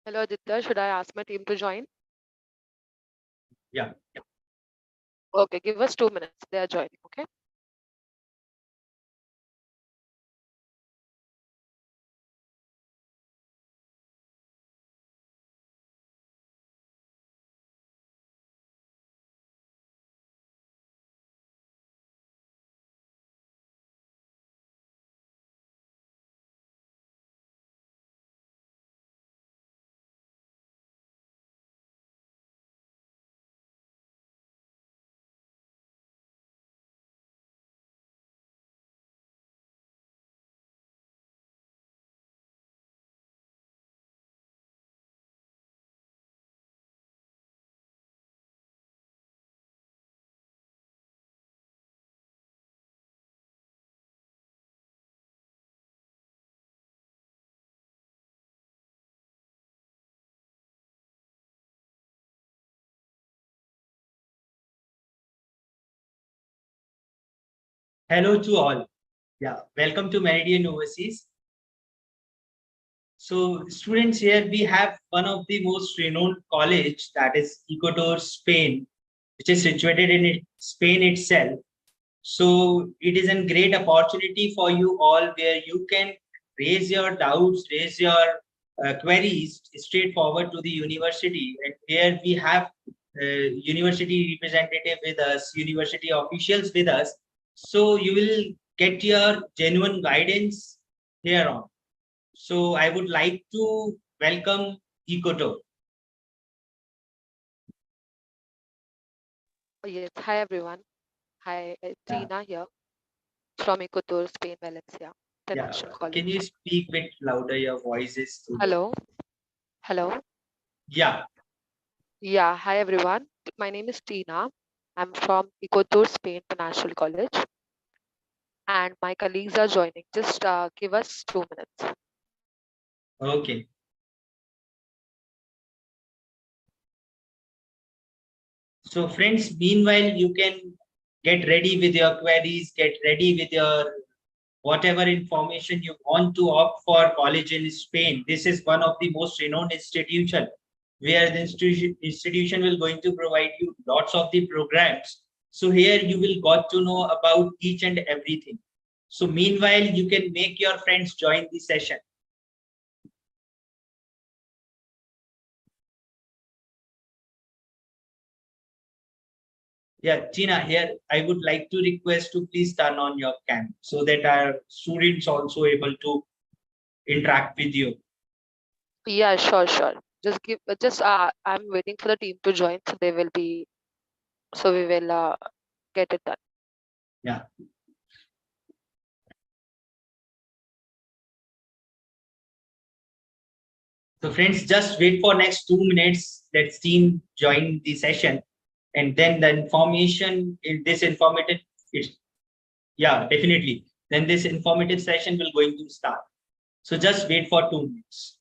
Hello, Aditya. Should I ask my team to join? Yeah. Okay, give us 2 minutes. They are joining, okay? Hello to all. Yeah. Welcome to Meridian Overseas. So, students, here we have one of the most renowned college, that is Ecuador, Spain, which is situated in Spain itself. So it is a great opportunity for you all where you can raise your doubts, raise your queries straightforward to the university. And here we have university representative with us, university officials with us. So you will get your genuine guidance here on. So I would like to welcome Ecoto. Yes. Hi, everyone. Hi, Yeah. Tina here from Ecotur, Spain, Valencia, Yeah. International Can you College. speak bit louder? Your voice is too low. Hello. Hello. Yeah. Yeah. Hi, everyone. My name is Tina. I'm from Ecotur, Spain, International College, and my colleagues are joining. Just give us 2 minutes. Okay. So friends, meanwhile, you can get ready with your queries, get ready with your whatever information you want to opt for college in Spain. This is one of the most renowned institution where the institution will going to provide you lots of the programs. So here you will got to know about each and everything. So meanwhile, you can make your friends join the session. Yeah, Tina, here I would like to request to please turn on your cam so that our students also able to interact with you. Yeah, sure, sure. Just I'm waiting for the team to join, so they will be. So we will get it done. Yeah. So friends, just wait for next 2 minutes. Let team join the session, and then the information in this informative. It's, yeah, definitely. Then this informative session will going to start. So just wait for 2 minutes.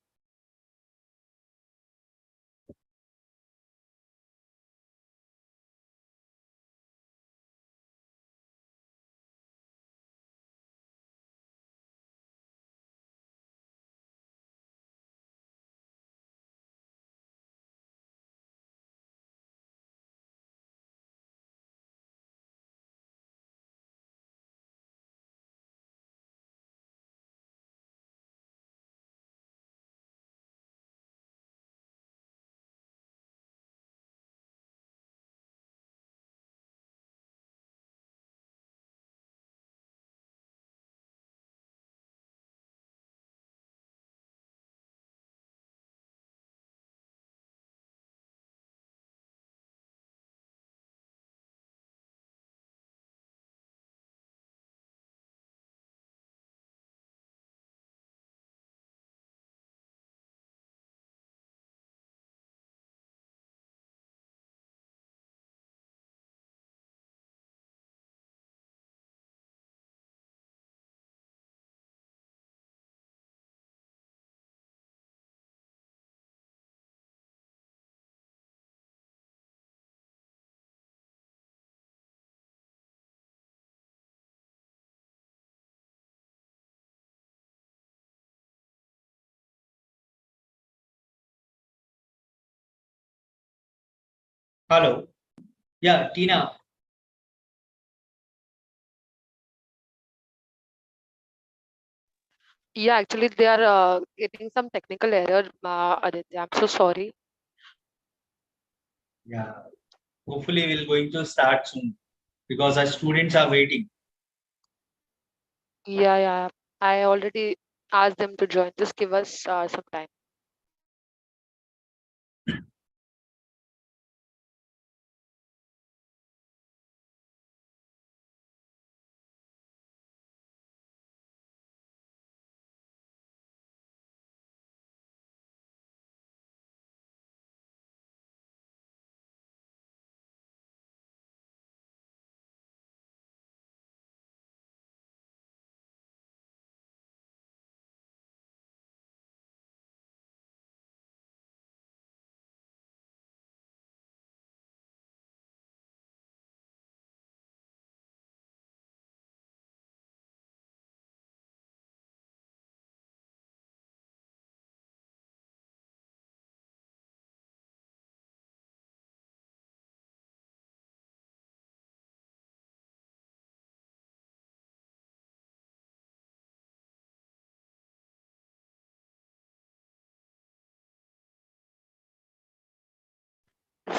Hello. Yeah, Tina. Yeah, actually, they are getting some technical error, Aditya. I'm so sorry. Yeah. Hopefully, we're going to start soon because our students are waiting. Yeah, yeah. I already asked them to join. Just give us some time.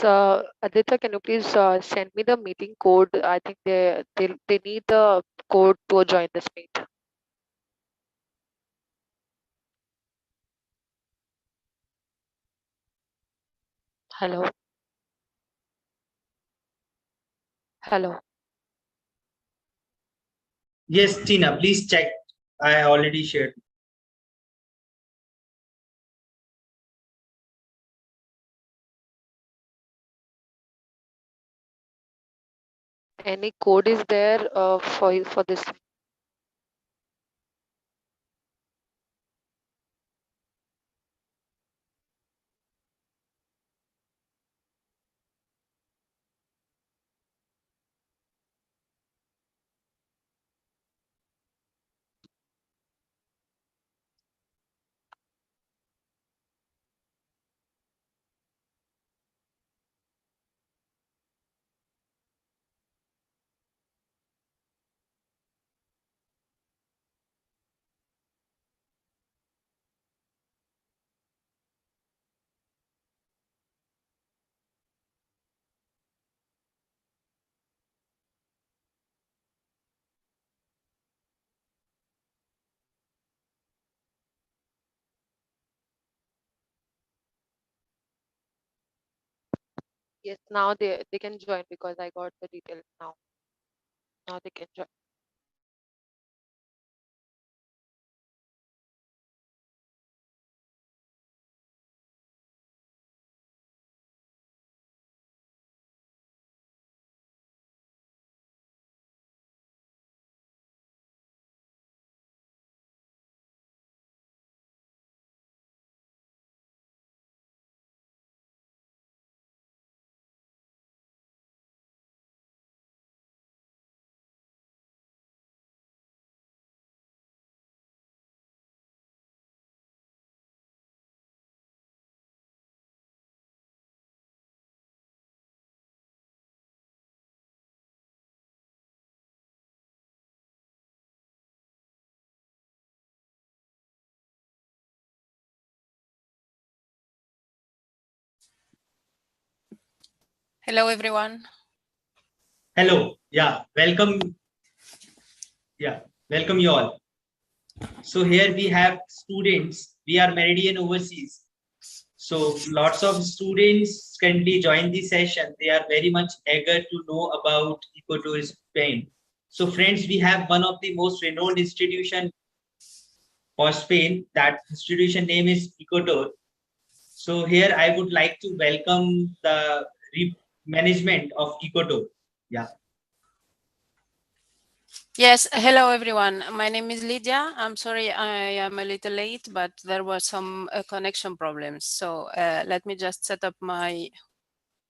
So, Aditya, can you please send me the meeting code? I think they need the code to join this meet. Hello, hello. Yes, Tina, please check. I already shared. Any code is there for this? Yes, now they can join because I got the details now. Now they can join. Hello, everyone. Hello. Yeah. Welcome. Yeah. Welcome you all. So here we have students. We are Meridian Overseas. So lots of students currently join the session. They are very much eager to know about Ecotour Spain. So friends, we have one of the most renowned institution for Spain. That institution name is Ecotour. So here I would like to welcome the management of Ecotour. Yeah. Yes, hello, everyone. My name is Lydia. I'm sorry I am a little late, but there were some connection problems. So let me just set up my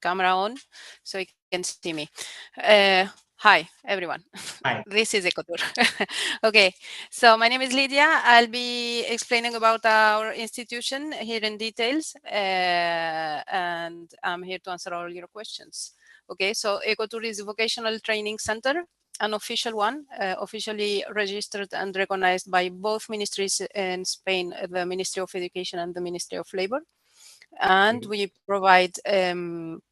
camera on so you can see me. Hi, everyone. Hi. This is Ecotur. Okay, so my name is Lydia. I'll be explaining about our institution here in details, and I'm here to answer all your questions. Okay, so Ecotur is a vocational training center, an official one, officially registered and recognized by both ministries in Spain, the Ministry of Education and the Ministry of Labor. And we provide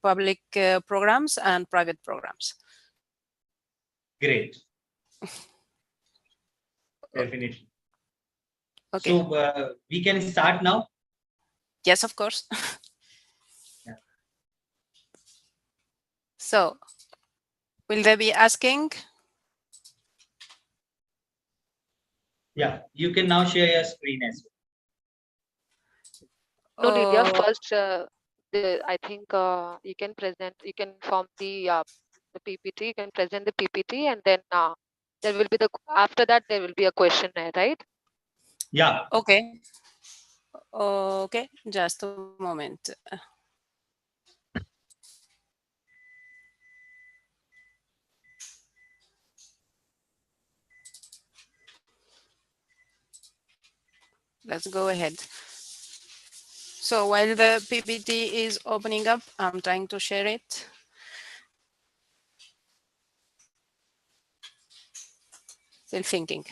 public programs and private programs. Great. Definitely. Okay. So we can start now. Yes, of course. Yeah. So, will they be asking? Yeah, you can now share your screen as No, Lydia, Oh, first, I think you can present, you can form the PPT, you can present the PPT, and then there will be after that, there will be a questionnaire, right? Yeah. okay. Okay, just a moment. Let's go ahead. So while the PPT is opening up, I'm trying to share it. Still thinking.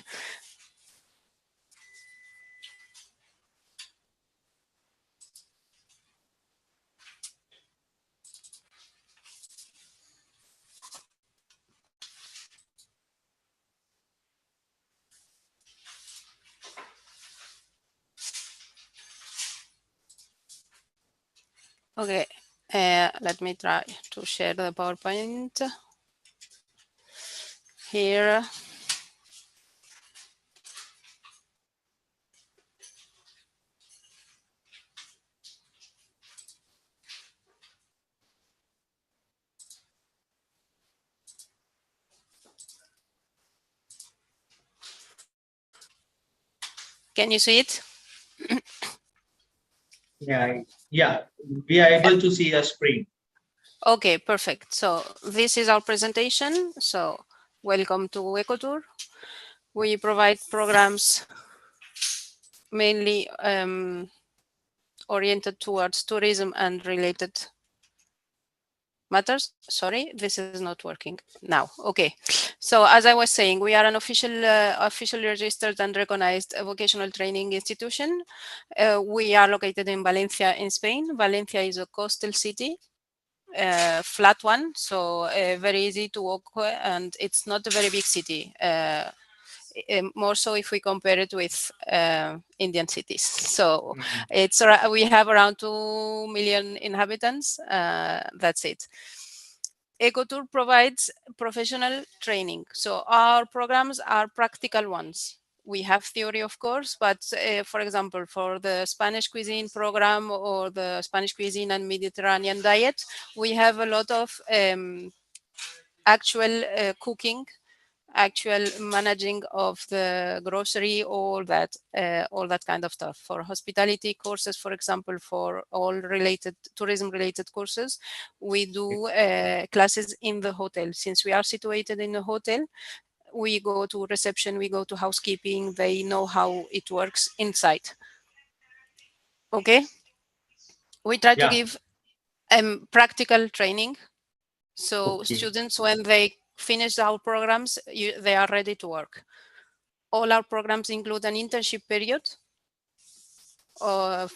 Okay, let me try to share the PowerPoint here. Can you see it? Yeah. Yeah. We are able to see your screen. Okay, perfect. So this is our presentation. So welcome to Ecotur. We provide programs mainly oriented towards tourism and related matters. Sorry, this is not working now. Okay, so as I was saying, we are an officially registered and recognized vocational training institution. We are located in Valencia, in Spain. Valencia is a coastal city, flat one, so very easy to walk, and it's not a very big city. More so if we compare it with Indian cities. So it's we have around 2 million inhabitants. That's it. Ecotur provides professional training. So our programs are practical ones. We have theory, of course, but for example, for the Spanish cuisine program or the Spanish cuisine and Mediterranean diet, we have a lot of actual cooking, actual managing of the grocery, all that kind of stuff. For hospitality courses, for example, for all related tourism related courses, we do classes in the hotel. Since we are situated in a hotel, we go to reception, we go to housekeeping, they know how it works inside. Okay, we try to Yeah. give practical training, so Okay. students, when they finish our programs, they are ready to work. All our programs include an internship period of,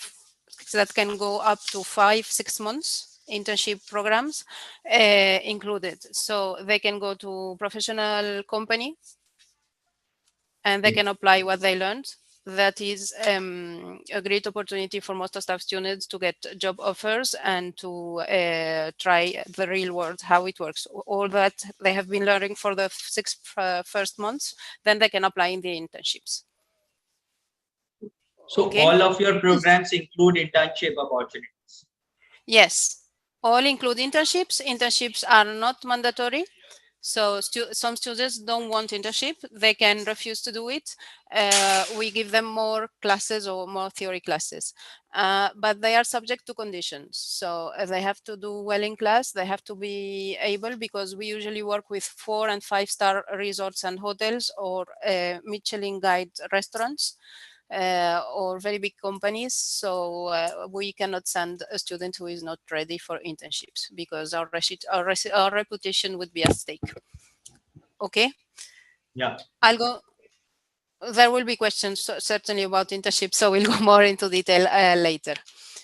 that can go up to 5-6 months. Internship programs included, so they can go to professional company and they can apply what they learned. That is a great opportunity for most staff students to get job offers and to try the real world, how it works. All that they have been learning for the 6 first months, then they can apply in the internships. So Okay. all of your programs include internship opportunities. Yes, all include internships. Internships are not mandatory. So some students don't want internship, they can refuse to do it. We give them more classes or more theory classes, but they are subject to conditions. So they have to do well in class, they have to be able, because we usually work with 4 and 5-star resorts and hotels, or Michelin guide restaurants, or very big companies. So we cannot send a student who is not ready for internships, because our reputation would be at stake. Okay. Yeah. I'll go. There will be questions certainly about internships, so we'll go more into detail later.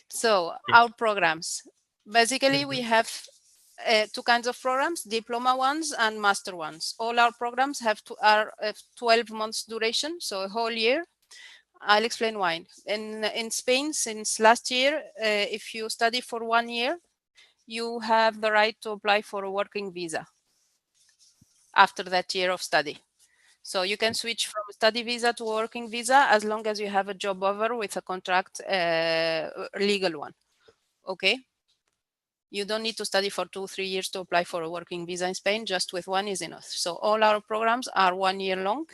So our programs, basically we have two kinds of programs: diploma ones and master ones. All our programs are 12 months duration, so a whole year. I'll explain why. In Spain, since last year, if you study for 1 year, you have the right to apply for a working visa after that year of study. So you can switch from study visa to working visa as long as you have a job offer with a contract, legal one. Okay. You don't need to study for 2-3 years to apply for a working visa in Spain. Just with one is enough. So all our programs are 1 year long.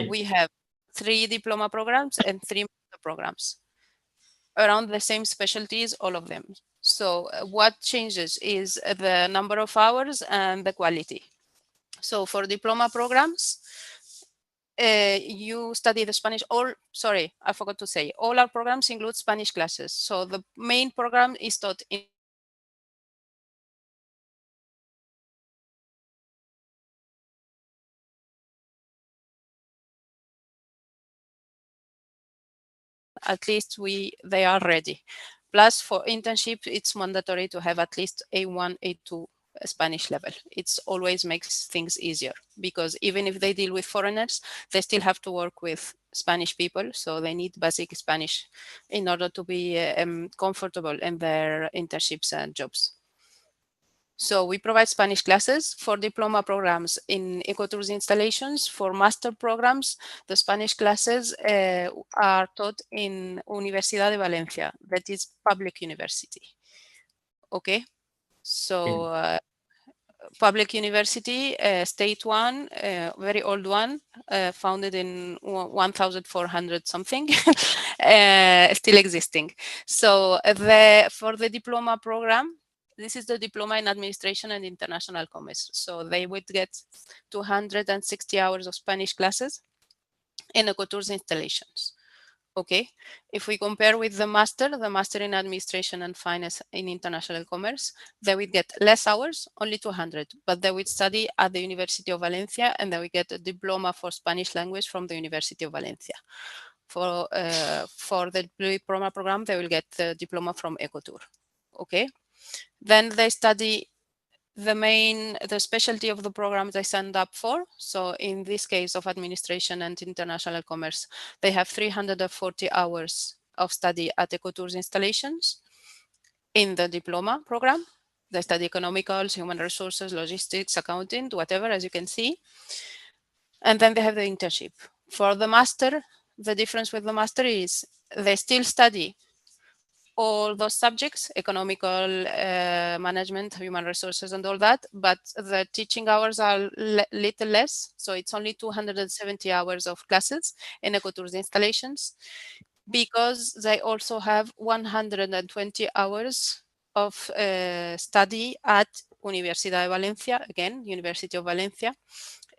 We have 3 diploma programs and 3 master programs around the same specialties, all of them. So what changes is the number of hours and the quality. So for diploma programs, you study the Spanish, sorry, I forgot to say, all our programs include Spanish classes. So the main program is taught in at least they are ready. Plus for internship, it's mandatory to have at least A1, A2 Spanish level. It's always makes things easier, because even if they deal with foreigners, they still have to work with Spanish people. So they need basic Spanish in order to be comfortable in their internships and jobs. So we provide Spanish classes for diploma programs in Ecotur's installations. For master programs, the Spanish classes are taught in Universidad de Valencia, that is public university. Okay, so public university, state one, very old one, founded in 1400 something, still existing. So for the diploma program, this is the diploma in administration and international commerce. So they would get 260 hours of Spanish classes in Ecotur's installations. Okay, if we compare with the master in administration and finance in international commerce, they would get less hours, only 200, but they would study at the University of Valencia, and they would get a diploma for Spanish language from the University of Valencia. For the diploma program, they will get the diploma from Ecotur. Okay, then they study the specialty of the program they signed up for. So in this case of administration and international commerce, they have 340 hours of study at Ecotur's installations. In the diploma program, they study economicals, human resources, logistics, accounting, whatever, as you can see. And then they have the internship. For the master, the difference with the master is they still study all those subjects, economical, management, human resources, and all that, but the teaching hours are little less. So it's only 270 hours of classes in Ecotur's installations, because they also have 120 hours of study at Universidad de Valencia, again, University of Valencia,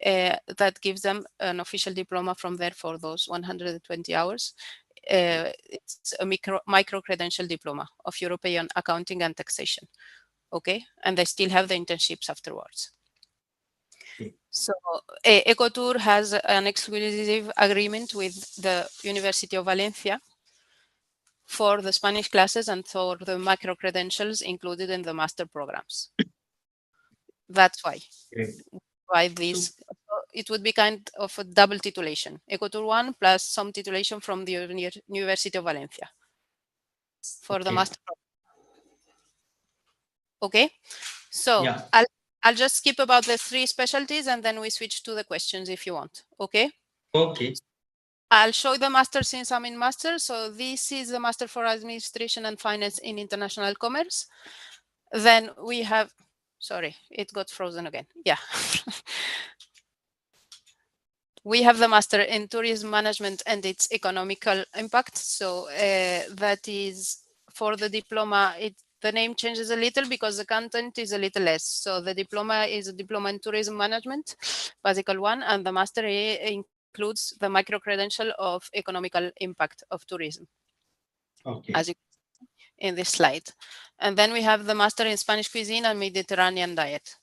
that gives them an official diploma from there for those 120 hours. It's a micro credential diploma of European accounting and taxation. Okay, and they still have the internships afterwards. So Ecotur has an exclusive agreement with the University of Valencia for the Spanish classes and for the micro credentials included in the master programs. That's why. Great. Why this? It would be kind of a double titulation, Ecotur 1 plus some titulation from the University of Valencia for the master program. Okay, so Yeah. I'll just skip about the 3 specialties, and then we switch to the questions if you want. Okay. Okay. I'll show the master since I'm in master. So this is the master for administration and finance in international commerce. Then we have Sorry, it got frozen again. Yeah. We have the master in tourism management and its economical impact. So that is for the diploma. The name changes a little because the content is a little less. So the diploma is a diploma in tourism management, basic one, and the master includes the micro credential of economical impact of tourism, Okay. as you can see in this slide. And then we have the master in Spanish cuisine and Mediterranean diet.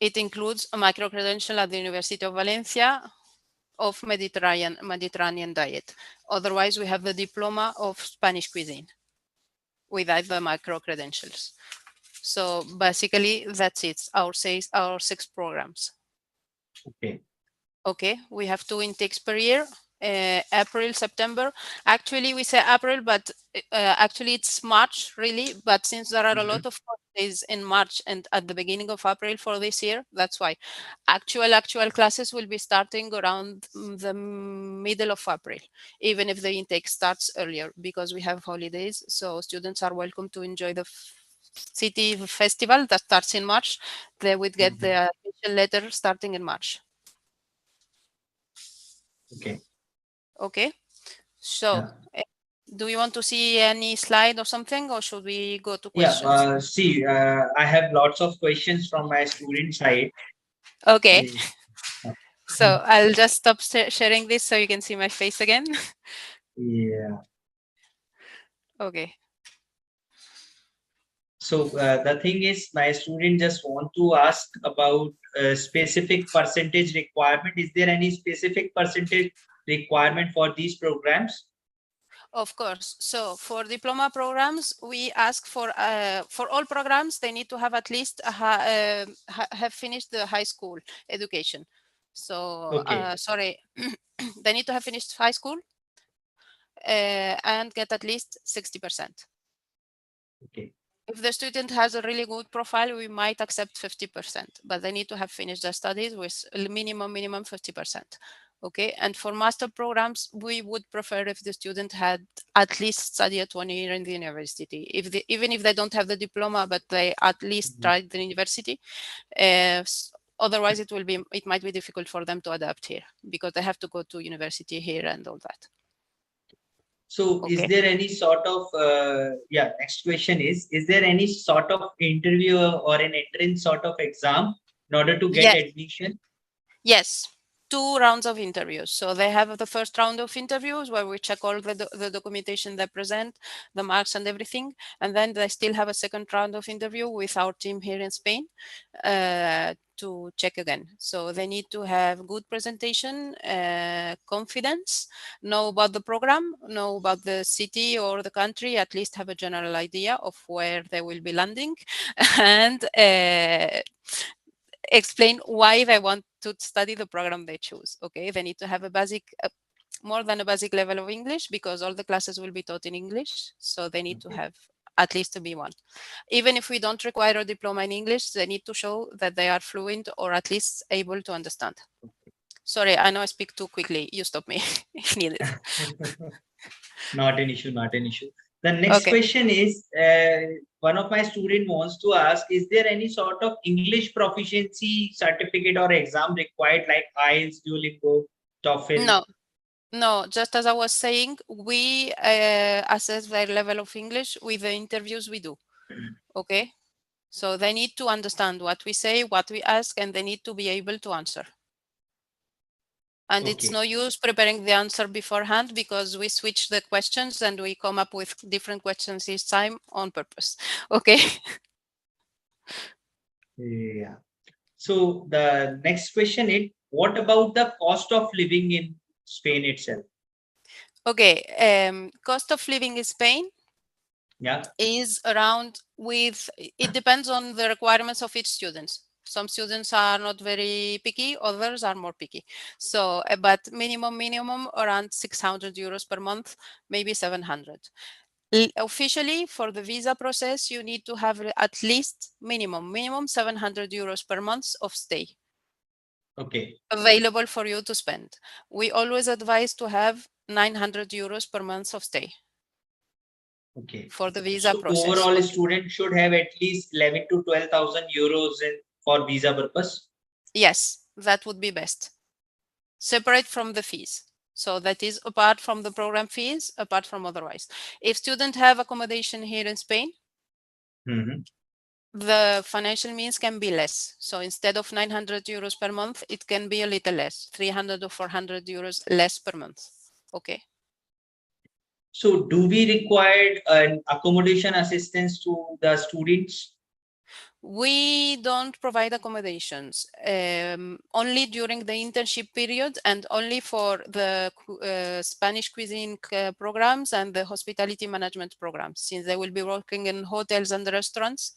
It includes a micro credential at the University of Valencia of Mediterranean diet. Otherwise, we have the diploma of Spanish cuisine without the micro credentials. So basically, that's it. Our six programs. Okay. Okay, we have 2 intakes per year. April, September. Actually, we say April, but actually it's March, really. But since there are a lot of holidays in March and at the beginning of April for this year, that's why actual classes will be starting around the middle of April, even if the intake starts earlier because we have holidays. So students are welcome to enjoy the city festival that starts in March. They would get the official letter starting in March. Okay. Okay, so do you want to see any slide or something, or should we go to questions? See, I have lots of questions from my student side. Okay, Uh, so I'll just stop sharing this so you can see my face again. Yeah. Okay. So the thing is, my student just want to ask about a specific percentage requirement. Is there any specific percentage requirement for these programs? Of course. So for diploma programs, we ask for all programs, they need to have at least have finished the high school education. So Okay. sorry, they need to have finished high school and get at least 60%. Okay. If the student has a really good profile, we might accept 50%, but they need to have finished their studies with a minimum 50%. Okay, and for master programs, we would prefer if the student had at least studied 1 year in the university. Even if they don't have the diploma, but they at least tried the university. Otherwise, it might be difficult for them to adapt here because they have to go to university here and all that. So is there any sort of, next question is there any sort of interview or an entrance sort of exam in order to get Yes. admission? Yes. 2 rounds of interviews. So they have the first round of interviews where we check all the documentation they present, the marks and everything. And then they still have a second round of interview with our team here in Spain to check again. So they need to have good presentation, confidence, know about the program, know about the city or the country, at least have a general idea of where they will be landing and explain why they want to study the program they choose. Okay, they need to have a basic, more than a basic level of English because all the classes will be taught in English. So they need to have at least a B1. Even if we don't require a diploma in English, they need to show that they are fluent or at least able to understand. Sorry, I know I speak too quickly. You stop me if needed. Not an issue, not an issue. The next Okay. question is, one of my student wants to ask, is there any sort of English proficiency certificate or exam required like IELTS, Duolingo, TOEFL? No, just as I was saying, we assess their level of English with the interviews we do. Okay. So they need to understand what we say, what we ask, and they need to be able to answer. And it's no use preparing the answer beforehand because we switch the questions and we come up with different questions each time on purpose. Okay. Yeah. So the next question is, what about the cost of living in Spain itself? Okay. Cost of living in Spain is around it depends on the requirements of each student. Some students are not very picky, others are more picky. So, but minimum around 600 euros per month, maybe 700. Officially, for the visa process, you need to have at least minimum 700 euros per month of stay. Available for you to spend. We always advise to have 900 euros per month of stay. Okay. for the visa So process. overall, a Okay. student should have at least 11 to 12,000 euros in for visa purpose. Yes, that would be best. Separate from the fees. So that is apart from the program fees, apart from otherwise. If students have accommodation here in Spain, Mhm. the financial means can be less. So instead of 900 euros per month, it can be a little less, 300 or 400 euros less per month. Okay. So do we require an accommodation assistance to the students? We don't provide accommodations, only during the internship period and only for the Spanish cuisine programs and the hospitality management programs, since they will be working in hotels and restaurants.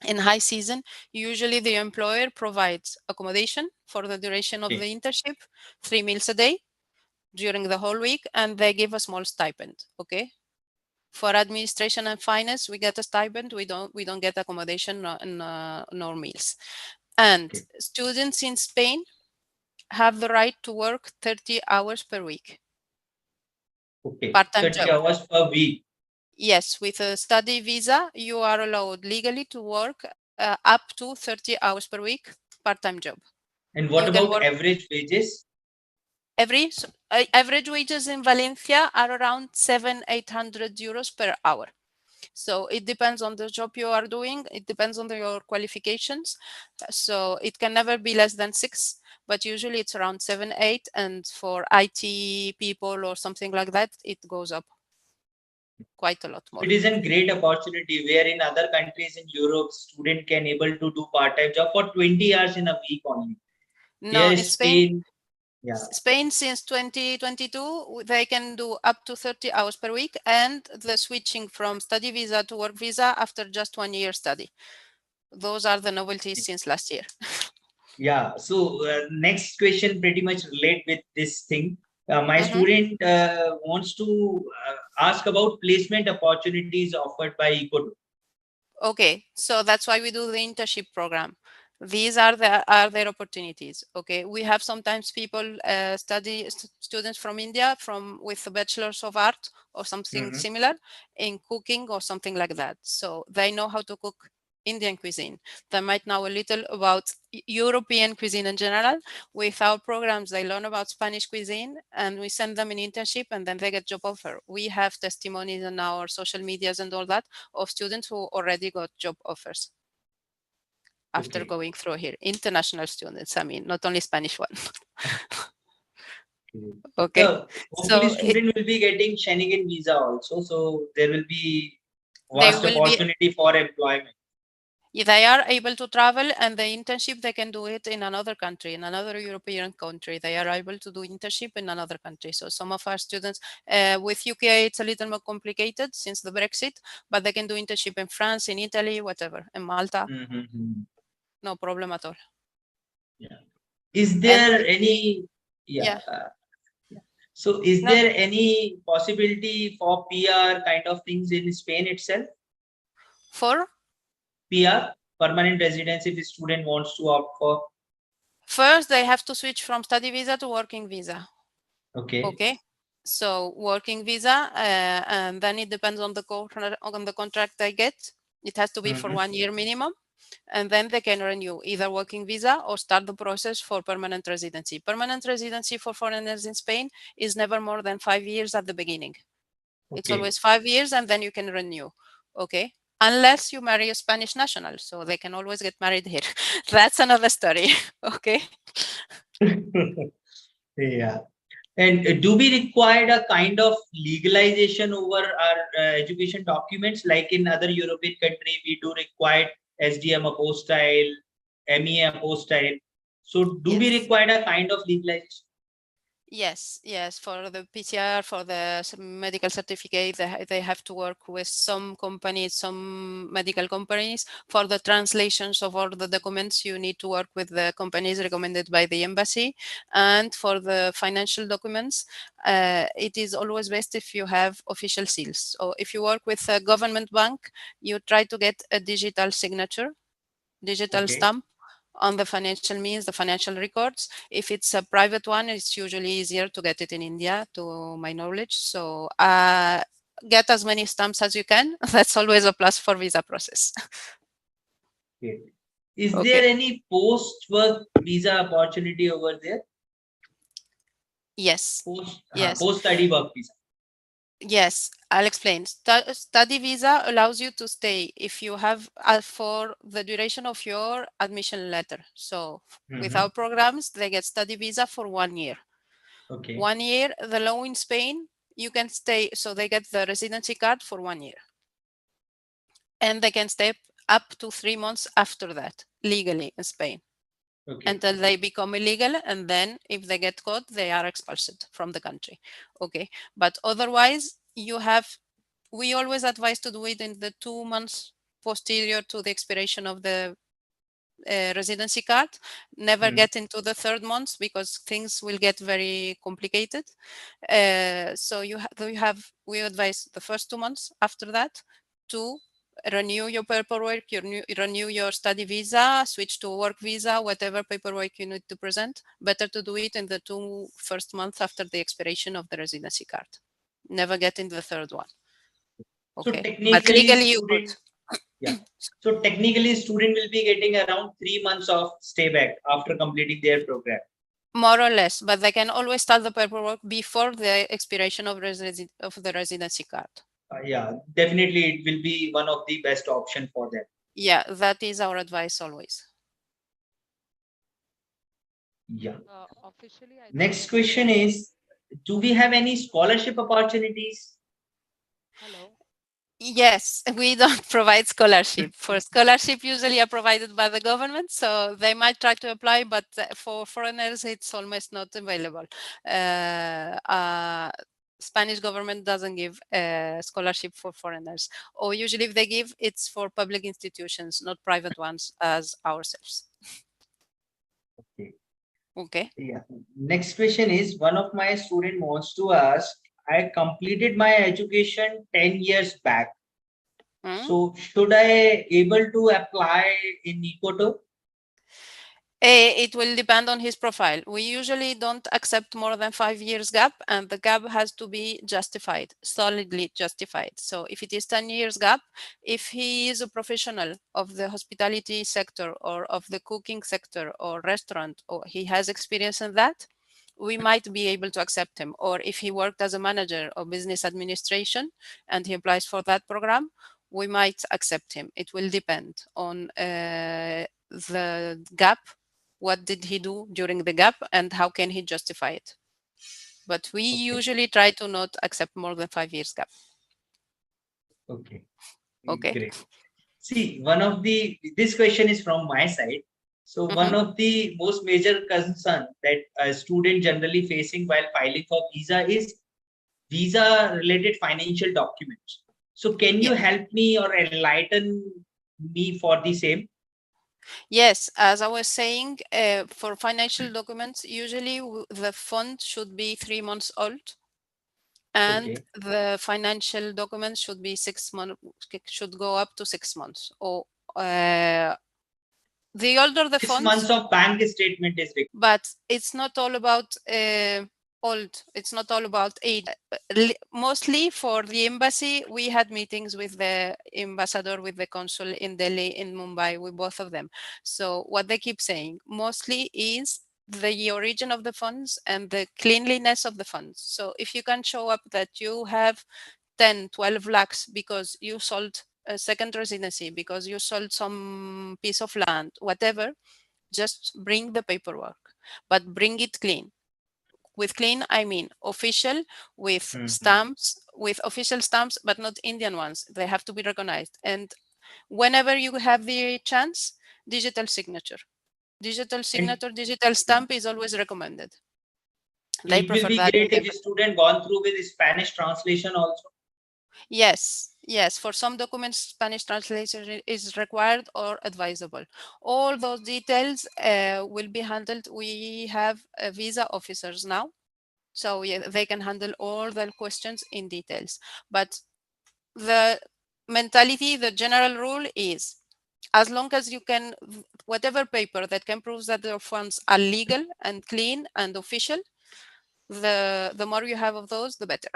In high season, usually the employer provides accommodation for the duration of the Okay. internship, 3 meals a day during the whole week, and they give a small stipend. Okay. For administration and finance, we get a stipend. We don't get accommodation nor meals. And Okay. students in Spain have the right to work 30 hours per week, Okay. part-time 30 job. hours per week. Yes, with a study visa, you are allowed legally to work up to 30 hours per week, part-time job. And You what can about work average wages? average wages in Valencia are around 700-800 euros per hour. So it depends on the job you are doing. It depends on your qualifications. So it can never be less than 6, but usually it's around 7, 8. And for IT people or something like that, it goes up quite a lot more. It is a great opportunity where in other countries in Europe, student can able to do part-time job for 20 hours in a week only. No, Here in is Spain, Spain. Yeah. Spain since 2022, they can do up to 30 hours per week, and the switching from study visa to work visa after just 1 year study. Those are the novelties since last year. Yeah. So next question pretty much relate with this thing. My Mhm. student wants to ask about placement opportunities offered by Ecotur. Okay, so that's why we do the internship program. These are their opportunities. Okay, we have sometimes people students from India from with a bachelor's of art or something Mhm. similar in cooking or something like that. So they know how to cook Indian cuisine. They might know a little about European cuisine in general. With our programs, they learn about Spanish cuisine, and we send them an internship, and then they get job offer. We have testimonies on our social medias and all that of students who already got job offers after Okay. going through here. International students, I mean, not only Spanish one. Okay. Okay. Hopefully, So student will be getting Schengen visa also. So there will be they vast will be, opportunity for employment. they are able to travel, and the internship, they can do it in another country, in another European country. They are able to do internship in another country. So some of our students with UK, it's a little more complicated since the Brexit, but they can do internship in France, in Italy, whatever, in Malta, Mhm. no problem at all. Yeah. Is And there any? Yeah. yeah, Yeah. So is no, there any possibility for PR kind of things in Spain itself? for PR, permanent residence, if a student wants to opt for. first, they have to switch from study visa to working visa. Okay. Okay. So working visa, and then it depends on the contract they get. It has to be for Mhm. 1 year minimum, and then they can renew either working visa or start the process for permanent residency. Permanent residency for foreigners in Spain is never more than 5 years at the beginning. It's Okay. always 5 years, and then you can renew. Okay. Unless you marry a Spanish national, so they can always get married here. That's another story. Okay. Yeah. And do we require a kind of legalization over our education documents like in other European country? We do require SDM apostille, MEA apostille. So do we Yes. require a kind of legalization? Yes, yes. For the PCR, for the medical certificate, they have to work with some companies, some medical companies. For the translations of all the documents, you need to work with the companies recommended by the embassy. And for the financial documents, it is always best if you have official seals. So if you work with a government bank, you try to get a digital signature, digital Okay. stamp on the financial means, the financial records. If it's a private one, it's usually easier to get it in India, to my knowledge. So get as many stamps as you can. That's always a plus for visa process. Okay. Is Okay. there any post-work visa opportunity over there? Yes. Yes. Post-study work visa. Yes, I'll explain. Study visa allows you to stay if you have for the duration of your admission letter. So with our programs, they get study visa for 1 year. Okay. 1 year, the law in Spain, you can stay. So they get the residency card for 1 year. And they can stay up to 3 months after that, legally in Spain. Okay. Until they become illegal, and then if they get caught, they are expelled from the country. Okay, but otherwise we always advise to do it in the 2 months posterior to the expiration of the residency card. Never get into the 3rd month because things will get very complicated. So we advise the first 2 months after that to renew your paperwork, renew your study visa, switch to work visa, whatever paperwork you need to present. Better to do it in the 2 first months after the expiration of the residency card. Never get in the 3rd one. So Okay, but technically, legally you could. yeah. So technically, student will be getting around 3 months of stay back after completing their program. More or less, but they can always start the paperwork before the expiration of the residency card. Yeah, definitely it will be one of the best option for them. Yeah, that is our advice always. Yeah. Officially, I think. Next question is, do we have any scholarship opportunities? Hello. Yes, we don't provide scholarship. For scholarship, usually are provided by the government, so they might try to apply, but for foreigners, it's almost not available. Spanish government doesn't give scholarship for foreigners, or usually if they give, it's for public institutions, not private ones as ourselves. Okay. Okay. Yeah. Next question is, one of my student wants to ask, I completed my education 10 years back. So should I able to apply in Ecotur? It will depend on his profile. We usually don't accept more than 5 years gap, and the gap has to be justified, solidly justified. So if it is 10 years gap, if he is a professional of the hospitality sector or of the cooking sector or restaurant, or he has experience in that, we might be able to accept him. Or if he worked as a manager or business administration and he applies for that program, we might accept him. It will depend on the gap. What did he do during the gap and how can he justify it? But we usually try to not accept more than 5 years gap. Okay. Okay. Great. See, this question is from my side. So one of the most major concern that a student generally facing while filing for visa is visa related financial documents. So can you help me or enlighten me for the same? Yes, as I was saying, for financial documents, usually the fund should be 3 months old, and the financial documents should be 6 months, should go up to 6 months. Or the older the 6 funds, months of bank statement is required. but it's not all about old. It's not all about age. Mostly for the embassy, we had meetings with the ambassador, with the consul in Delhi, in Mumbai, with both of them. So what they keep saying mostly is the origin of the funds and the cleanliness of the funds. So if you can show up that you have 10, 12 lakhs because you sold a second residency, because you sold some piece of land, whatever, just bring the paperwork, but bring it clean. With clean, I mean official, with stamps, with official stamps, but not Indian ones. They have to be recognized. And whenever you have the chance, digital signature. Digital signature, digital stamp is always recommended. They It will prefer be that in great if every. a student gone through with Spanish translation also. Yes, yes. For some documents, Spanish translation is required or advisable. All those details will be handled. We have visa officers now, so yeah, they can handle all the questions in details. But the mentality, the general rule is, as long as you can, whatever paper that can prove that your funds are legal and clean and official, the more you have of those, the better.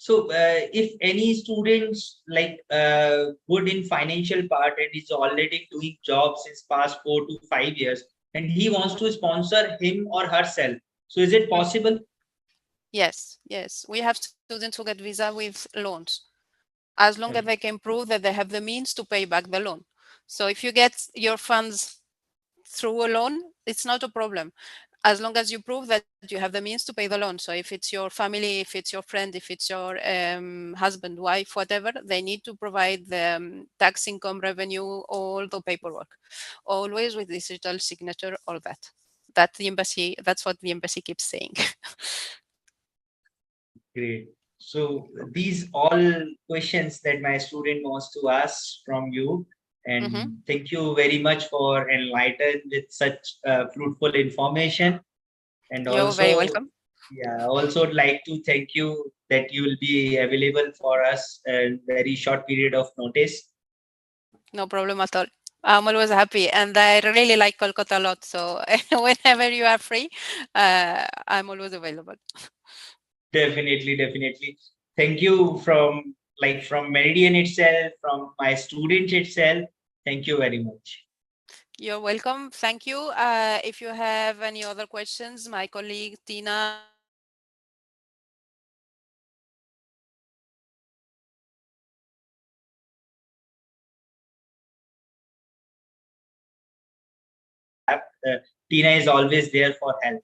So if any students like good in financial part and is already doing jobs since past 4 to 5 years, and he wants to sponsor him or herself, so is it possible? Yes, yes. We have students who get visa with loans, as long as they can prove that they have the means to pay back the loan. So if you get your funds through a loan, it's not a problem, as long as you prove that you have the means to pay the loan. So if it's your family, if it's your friend, if it's your husband, wife, whatever, they need to provide the tax, income, revenue, all the paperwork, always with digital signature, all that. That's what the embassy keeps saying. Great. So these all questions that my student wants to ask from you, Mhm. and thank you very much for enlightening with such fruitful information. And You're very also, welcome. yeah, I also would like to thank you that you will be available for us in very short period of notice. No problem at all. I'm always happy, and I really like Kolkata a lot. So whenever you are free, I'm always available. Definitely, definitely. Thank you from like from Meridian itself, from my students itself. Thank you very much. You're welcome. Thank you. If you have any other questions, my colleague Tina will be available always. Tina is always there for help.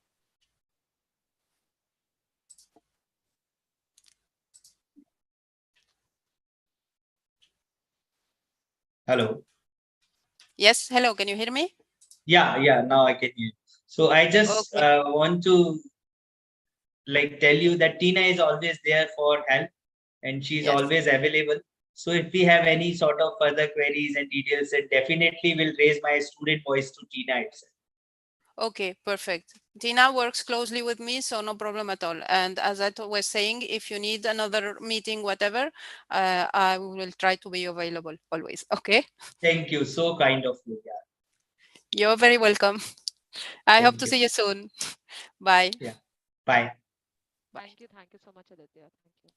Hello. Yes. Hello. Can you hear me? Yeah, yeah, now I can hear. So I just Okay. want to like tell you that Tina is always there for help and she's Yes. always available. So if we have any sort of further queries and details, then definitely will raise my student voice to Tina itself. Okay. Perfect. Tina works closely with me, so no problem at all. And as I was saying, if you need another meeting, whatever, I will try to be available always. Okay. Thank you. So kind of you. Yeah. You're very welcome. I hope Thank to you. see you soon. Bye. Yeah. Bye. Thank you so much, Aditya. Thank you.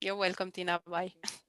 You're welcome, Tina. Bye. Thank you.